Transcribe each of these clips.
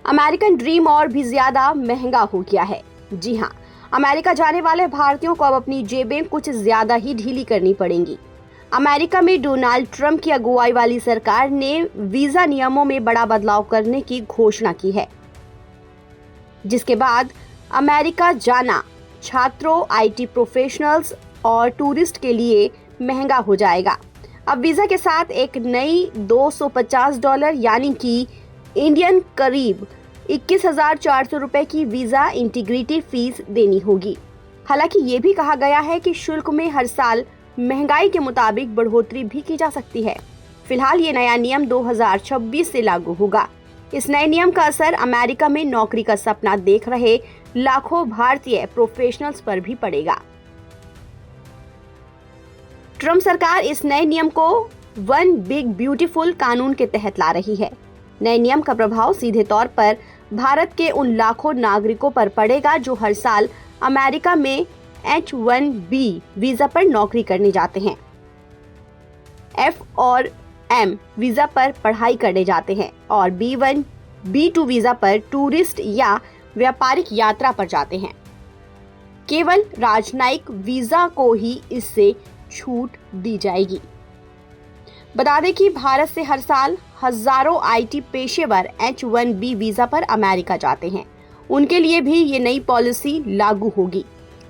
American dream और भी ज्यादा महंगा हो गया है। जी हाँ, अमेरिका जाने वाले भारतीयों को अब अपनी जेबें कुछ ज्यादा ही ढीली करनी पड़ेंगी। अमेरिका में डोनाल्ड ट्रंप की अगुवाई वाली सरकार ने वीजा नियमों में बड़ा बदलाव करने की घोषणा की है, जिसके बाद अमेरिका जाना छात्रों, आईटी प्रोफेशनल्स और टूरिस्ट के लिए महंगा हो जाएगा। अब वीजा के साथ एक नई $250 यानी कि इंडियन करीब 21,400 रुपए की वीजा इंटीग्रिटी फीस देनी होगी। हालांकि ये भी कहा गया है कि शुल्क में हर साल महंगाई के मुताबिक बढ़ोतरी भी की जा सकती है। फिलहाल ये नया नियम 2026 से लागू होगा। इस नए नियम का असर अमेरिका में नौकरी का सपना देख रहे लाखों भारतीय प्रोफेशनल्स पर भी पड़ेगा। ट्रंप सरकार इस नए नियम को वन बिग ब्यूटीफुल कानून के तहत ला रही है। नए नियम का प्रभाव सीधे तौर पर भारत के उन लाखों नागरिकों पर पड़ेगा जो हर साल अमेरिका में H-1B वीजा पर नौकरी करने जाते हैं, F और M वीजा पर पढ़ाई करने जाते हैं और B1, B2 वीजा पर टूरिस्ट या व्यापारिक यात्रा पर जाते हैं। केवल राजनयिक वीजा को ही इससे छूट दी जाएगी। बता दें कि भारत से हर साल हजारों आईटी पेशेवर H-1B वीजा पर अमेरिका जाते हैं। उनके लिए भी ये नई पॉलिसी लागू होगी।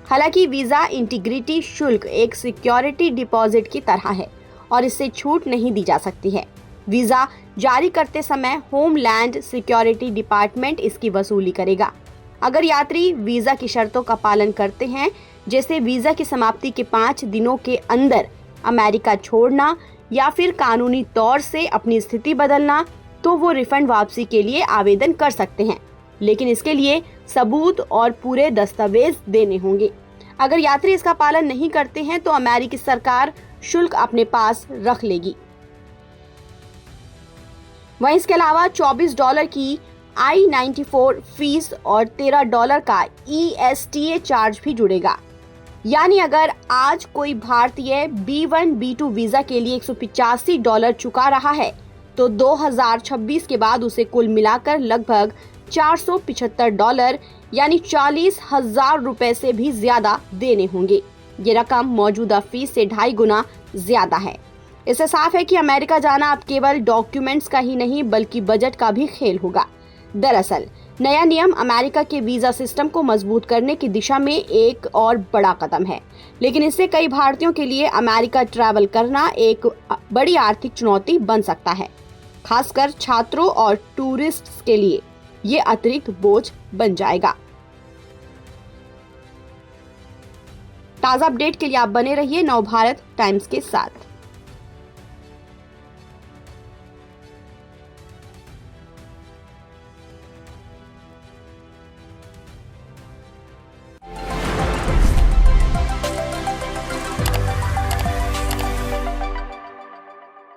हालांकि वीजा इंटीग्रिटी शुल्क एक सिक्योरिटी डिपॉजिट की तरह है और इससे छूट नहीं दी जा सकती है। वीजा जारी करते समय होमलैंड सिक्योरिटी डिपार्टमेंट इसकी वसूली करेगा। अगर यात्री वीजा की शर्तों का पालन करते हैं, जैसे वीजा की समाप्ति के 5 दिनों के अंदर अमेरिका छोड़ना या फिर कानूनी तौर से अपनी स्थिति बदलना, तो वो रिफंड वापसी के लिए आवेदन कर सकते हैं, लेकिन इसके लिए सबूत और पूरे दस्तावेज देने होंगे। अगर यात्री इसका पालन नहीं करते हैं तो अमेरिकी सरकार शुल्क अपने पास रख लेगी। वहीं इसके अलावा $24 की I-94 फीस और $13 का ESTA चार्ज भी जुड़ेगा। यानी अगर आज कोई भारतीय B1, B2 वीजा के लिए $185 चुका रहा है, तो 2026 के बाद उसे कुल मिलाकर लगभग $475 यानी 40,000 रुपए से भी ज्यादा देने होंगे। ये रकम मौजूदा फीस से 2.5 गुना ज्यादा है। इससे साफ है कि अमेरिका जाना अब केवल डॉक्यूमेंट्स का ही नहीं बल्कि बजट का भी खेल होगा। दरअसल नया नियम अमेरिका के वीजा सिस्टम को मजबूत करने की दिशा में एक और बड़ा कदम है, लेकिन इससे कई भारतीयों के लिए अमेरिका ट्रैवल करना एक बड़ी आर्थिक चुनौती बन सकता है। खासकर छात्रों और टूरिस्ट्स के लिए ये अतिरिक्त बोझ बन जाएगा। ताज़ा अपडेट के लिए आप बने रहिए नवभारत टाइम्स के साथ।